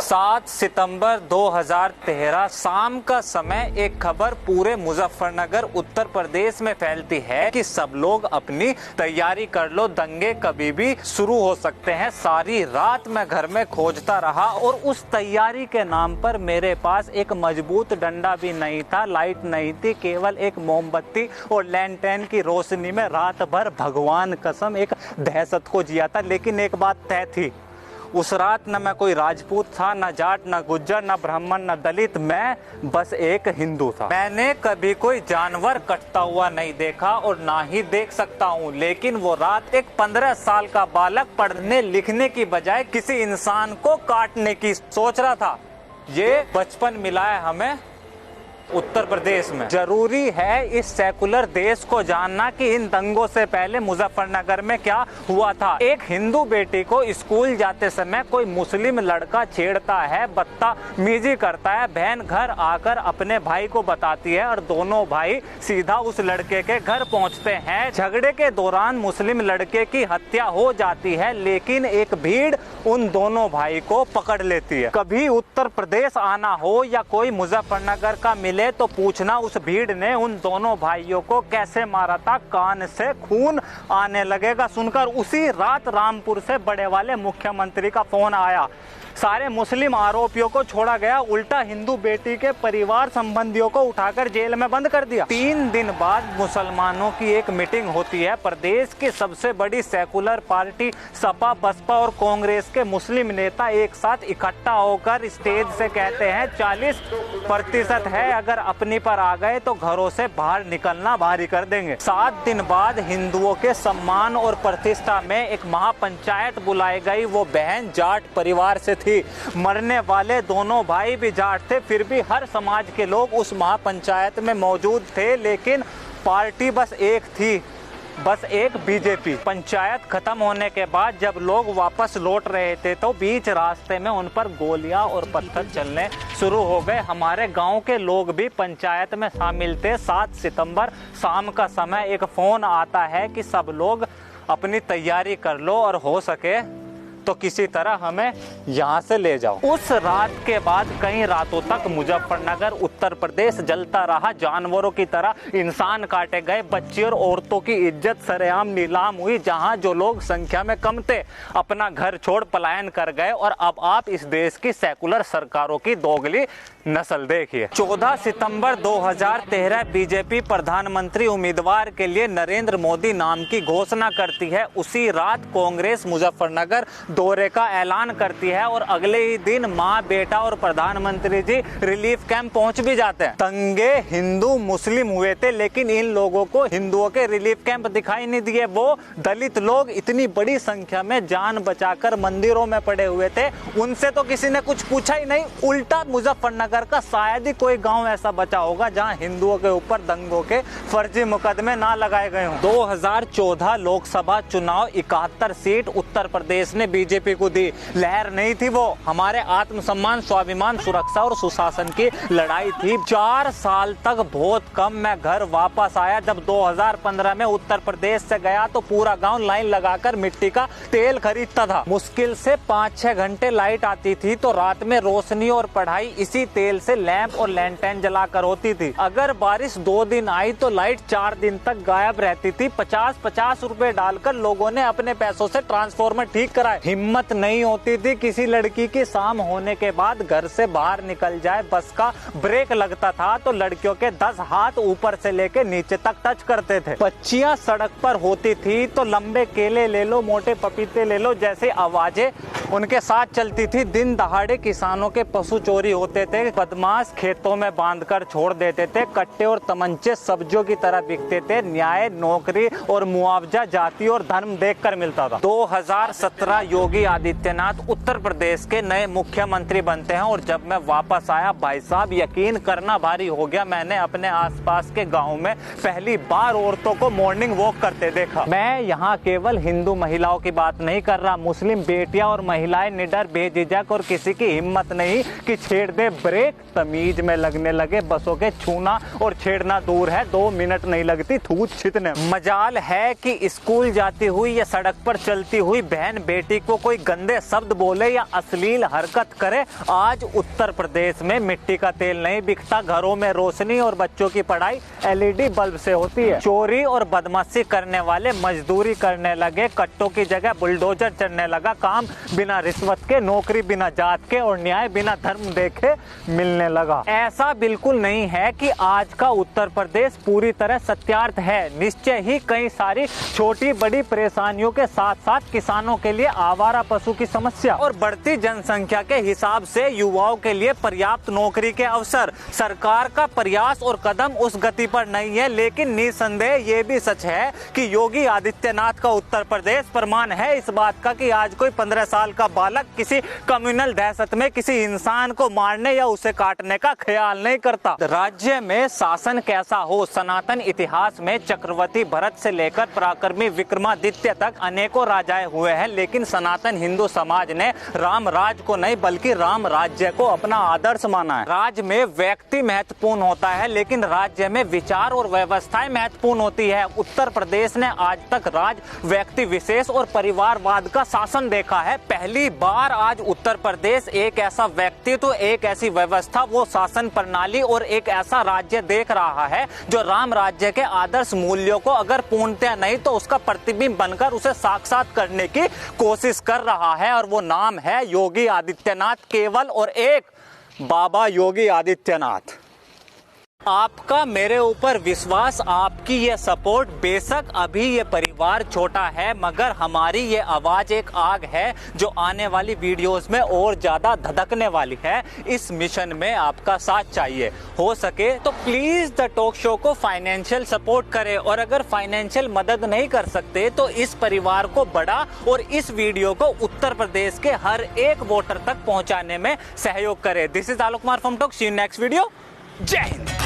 7 सितंबर 2013 शाम का समय एक खबर पूरे मुजफ्फरनगर उत्तर प्रदेश में फैलती है कि सब लोग अपनी तैयारी कर लो, दंगे कभी भी शुरू हो सकते हैं। सारी रात मैं घर में खोजता रहा और उस तैयारी के नाम पर मेरे पास एक मजबूत डंडा भी नहीं था, लाइट नहीं थी, केवल एक मोमबत्ती और लैंटर्न की रोशनी में रात भर भगवान कसम एक दहशत को जिया था। लेकिन एक बात तय थी, उस रात न मैं कोई राजपूत था, न जाट, न गुज्जर, न ब्राह्मण, न दलित, मैं बस एक हिंदू था। मैंने कभी कोई जानवर कटता हुआ नहीं देखा और ना ही देख सकता हूँ, लेकिन वो रात एक 15 साल का बालक पढ़ने लिखने की बजाय किसी इंसान को काटने की सोच रहा था। ये बचपन मिला है हमें उत्तर प्रदेश में। जरूरी है इस सेकुलर देश को जानना कि इन दंगों से पहले मुजफ्फरनगर में क्या हुआ था। एक हिंदू बेटी को स्कूल जाते समय कोई मुस्लिम लड़का छेड़ता है, बदतमीजी करता है। बहन घर आकर अपने भाई को बताती है और दोनों भाई सीधा उस लड़के के घर पहुंचते हैं। झगड़े के दौरान मुस्लिम लड़के की हत्या हो जाती है, लेकिन एक भीड़ उन दोनों भाई को पकड़ लेती है। कभी उत्तर प्रदेश आना हो या कोई मुजफ्फरनगर का ले तो पूछना उस भीड़ ने उन दोनों भाइयों को कैसे मारा था। कान से खून आने लगेगा सुनकर। उसी रात रामपुर से बड़े वाले मुख्यमंत्री का फोन आया। सारे मुस्लिम आरोपियों को छोड़ा गया, उल्टा हिंदू बेटी के परिवार संबंधियों को उठाकर जेल में बंद कर दिया। 3 दिन बाद मुसलमानों की एक मीटिंग होती है। प्रदेश की सबसे बड़ी सेकुलर पार्टी सपा, बसपा और कांग्रेस के मुस्लिम नेता एक साथ इकट्ठा होकर स्टेज से कहते हैं 40% है, अगर अपनी पर आ गए तो घरों से बाहर निकलना भारी कर देंगे। 7 दिन बाद हिंदुओं के सम्मान और प्रतिष्ठा में एक महापंचायत बुलाई गई। वो बहन जाट परिवार से थी। मरने वाले दोनों भाई भी जाट थे, फिर भी हर समाज के लोग उस महापंचायत में मौजूद थे। लेकिन पार्टी बस एक थी, बस एक बीजेपी। पंचायत खत्म होने के बाद जब लोग वापस लौट रहे थे तो बीच रास्ते में उन पर गोलियां और पत्थर चलने शुरू हो गए। हमारे गांव के लोग भी पंचायत में शामिल थे। 7 सितंबर शाम का समय एक फोन आता है कि सब लोग अपनी तैयारी कर लो और हो सके तो किसी तरह हमें यहाँ से ले जाओ। उस रात के बाद कई रातों तक मुजफ्फरनगर उत्तर प्रदेश जलता रहा। जानवरों की तरह इंसान काटे गए, बच्ची और औरतों की इज्जत सरेआम नीलाम हुई। जहाँ जो लोग संख्या में कम थे अपना घर छोड़ पलायन कर गए। और अब आप इस देश की सेकुलर सरकारों की दोगली नस्ल देखिए। 14 सितंबर 2013 बीजेपी प्रधानमंत्री उम्मीदवार के लिए नरेंद्र मोदी नाम की घोषणा करती है। उसी रात कांग्रेस मुजफ्फरनगर दौरे का ऐलान करती है और अगले ही दिन माँ, बेटा और प्रधानमंत्री जी रिलीफ कैंप पहुंच भी जाते हैं। दंगे हिंदू मुस्लिम हुए थे, लेकिन इन लोगों को हिंदुओं के रिलीफ कैंप दिखाई नहीं दिए। वो दलित लोग इतनी बड़ी संख्या में जान बचाकर मंदिरों में पड़े हुए थे, उनसे तो किसी ने कुछ पूछा ही नहीं। उल्टा मुजफ्फरनगर का शायद ही कोई गांव ऐसा बचा होगा जहां हिंदुओं के ऊपर दंगों के फर्जी मुकदमे ना लगाए गए हों। 2014 लोकसभा चुनाव 71 सीट उत्तर प्रदेश ने बीजेपी को दी। लहर नहीं थी वो, हमारे आत्मसम्मान, स्वाभिमान, सुरक्षा और सुशासन की लड़ाई थी। 4 साल तक बहुत कम मैं घर वापस आया। जब 2015 में उत्तर प्रदेश से गया तो पूरा गांव लाइन लगाकर मिट्टी का तेल खरीदता था। मुश्किल से 5-6 घंटे लाइट आती थी तो रात में रोशनी और पढ़ाई इसी तेल से लैंप और लैंटर्न जलाकर होती थी। अगर बारिश 2 दिन आई तो लाइट 4 दिन तक गायब रहती थी। 50-50 रुपए डालकर लोगों ने अपने पैसों से ट्रांसफार्मर ठीक कराए। हिम्मत नहीं होती थी किसी लड़की की शाम होने के बाद घर से बाहर निकल जाए। बस का ब्रेक लगता था तो लड़कियों के 10 हाथ ऊपर से लेके नीचे तक टच करते थे। बच्चियां सड़क पर होती थी तो लंबे केले ले लो, मोटे पपीते ले लो जैसी आवाजें उनके साथ चलती थी। दिन दहाड़े किसानों के पशु चोरी होते थे, बदमाश खेतों में बांधकर छोड़ देते थे, कट्टे और तमंचे सब्जियों की तरह बिकते थे। न्याय, नौकरी और मुआवजा जाति और धर्म देखकर मिलता था। 2017 योगी आदित्यनाथ उत्तर प्रदेश के नए मुख्यमंत्री बनते हैं और जब मैं वापस आया भाई साहब यकीन करना भारी हो गया। मैंने अपने आसपास के गाँव में पहली बार औरतों को मॉर्निंग वॉक करते देखा। मैं यहाँ केवल हिंदू महिलाओं की बात नहीं कर रहा, मुस्लिम बेटियां और महिलाएं निडर, बेझिझक और किसी की हिम्मत नहीं कि छेड़ दे ब्रेक। तमीज में लगने लगे। बसों के छूना और छेड़ना दूर है, 2 मिनट नहीं लगती थूत छितने। मजाल है कि स्कूल जाती हुई या सड़क पर चलती हुई बहन बेटी वो कोई गंदे शब्द बोले या अश्लील हरकत करे, आज उत्तर प्रदेश में मिट्टी का तेल नहीं बिकता, घरों में रोशनी और बच्चों की पढ़ाई LED बल्ब से होती है। चोरी और बदमाशी करने वाले मजदूरी करने लगे, कट्टों की जगह बुलडोजर चढ़ने लगा, काम बिना रिश्वत के, नौकरी बिना जात के और न्याय बिना धर्म देखे मिलने लगा। ऐसा बिल्कुल नहीं है कि आज का उत्तर प्रदेश पूरी तरह सत्यार्थ है। निश्चय ही कई सारी छोटी बड़ी परेशानियों के साथ साथ किसानों के लिए आवारा पशु की समस्या और बढ़ती जनसंख्या के हिसाब से युवाओं के लिए पर्याप्त नौकरी के अवसर, सरकार का प्रयास और कदम उस गति पर नहीं है। लेकिन निसंदेह ये भी सच है कि योगी आदित्यनाथ का उत्तर प्रदेश प्रमाण है इस बात का कि आज कोई 15 साल का बालक किसी कम्युनल दहशत में किसी इंसान को मारने या उसे काटने का ख्याल नहीं करता। राज्य में शासन कैसा हो, सनातन इतिहास में चक्रवर्ती भरत से लेकर पराक्रमी विक्रमादित्य तक अनेकों राजाएं हुए हैं, लेकिन सनातन हिंदू समाज ने राम राज को नहीं बल्कि राम राज्य को अपना आदर्श माना है। राज्य में व्यक्ति महत्वपूर्ण होता है लेकिन राज्य में विचार और व्यवस्थाएं महत्वपूर्ण होती है। उत्तर प्रदेश ने आज तक राज, व्यक्ति विशेष और परिवारवाद का शासन देखा है। पहली बार आज उत्तर प्रदेश एक ऐसा व्यक्तित्व, एक ऐसी व्यवस्था, वो शासन प्रणाली और एक ऐसा राज्य देख रहा है जो राम राज्य के आदर्श मूल्यों को अगर पूर्णतः नहीं तो उसका प्रतिबिंब बनकर उसे साक्षात करने की कोशिश कर रहा है, और वो नाम है योगी आदित्यनाथ, केवल और एक बाबा योगी आदित्यनाथ। आपका मेरे ऊपर विश्वास, आपकी ये सपोर्ट, बेशक अभी ये परिवार छोटा है मगर हमारी ये आवाज एक आग है जो आने वाली वीडियोस में और ज्यादा धधकने वाली है। इस मिशन में आपका साथ चाहिए। हो सके तो प्लीज द टॉक शो को फाइनेंशियल सपोर्ट करें, और अगर फाइनेंशियल मदद नहीं कर सकते तो इस परिवार को बड़ा और इस वीडियो को उत्तर प्रदेश के हर एक वोटर तक पहुंचाने में सहयोग करें। This is Alok Kumar from talk. See you next video. जय हिंद।